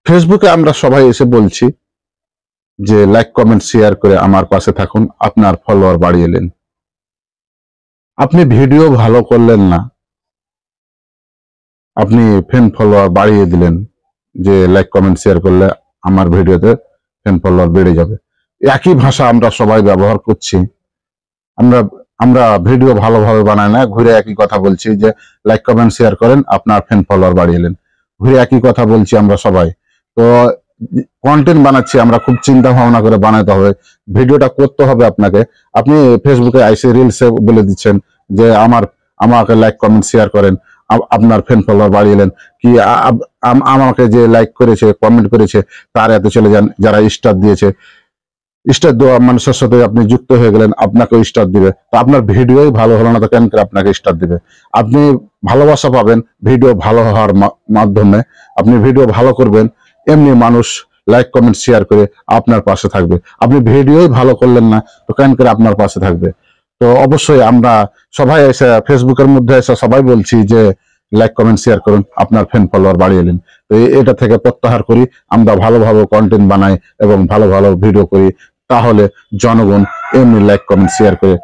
ফেসবুকে আমরা সবাই এসে বলছি যে লাইক কমেন্ট শেয়ার করে আমার পাশে থাকুন, আপনার ফলোয়ার বাড়িয়ে নেন। আপনি ভিডিও ভালো করলেন না, আপনি ফ্যান ফলোয়ার বাড়িয়ে দিলেন যে লাইক কমেন্ট শেয়ার করলে আমার ভিডিওতে ফ্যান ফলোয়ার বেড়ে যাবে। একই ভাষা আমরা সবাই ব্যবহার করছি। আমরা আমরা ভিডিও ভালোভাবে বানাই না, ঘুরে একই কথা বলছি যে লাইক কমেন্ট শেয়ার করেন, আপনার ফ্যান ফলোয়ার বাড়িয়ে নেন। ঘুরে একই কথা বলছি আমরা সবাই। তো কন্টেন্ট বানাচ্ছি, আমরা খুব চিন্তা ভাবনা করে বানাতে হবে, ভিডিওটা করতে হবে আপনাকে। আপনি ফেসবুকে আইসে রিলসে বলে দিচ্ছেন যে আমাকে লাইক কমেন্ট শেয়ার করেন, আপনার ফ্যান ফলোয়ার বাড়িয়ে নেন, কি আমাকে যে লাইক করেছে কমেন্ট করেছে তার এত চলে যান, যারা স্টার দিয়েছে স্টার দেওয়া মানুষের সাথে আপনি যুক্ত হয়ে গেলেন, আপনাকে স্টার দিবে। তো আপনার ভিডিওই ভালো হলো না তো কেন করে আপনাকে স্টার দিবে? আপনি ভালোবাসা পাবেন ভিডিও ভালো হওয়ার মাধ্যমে। আপনি ভিডিও ভালো করবেন, এমনি মানুষ লাইক কমেন্ট শেয়ার করে আপনার পাশে থাকবে। আপনি ভিডিওই ভালো করলেন না তো কেন করে আপনার পাশে থাকবে? তো অবশ্যই আমরা সবাই এসে ফেসবুকের মধ্যে এসে সবাই বলছি যে লাইক কমেন্ট শেয়ার করুন, আপনার ফ্যান ফলোয়ার বাড়িয়ে নিন। তো এটা থেকে প্রত্যাহার করি, আমরা ভালো ভালো কন্টেন্ট বানাই এবং ভালো ভালো ভিডিও করি, তাহলে জনগণ এমনি লাইক কমেন্ট শেয়ার করে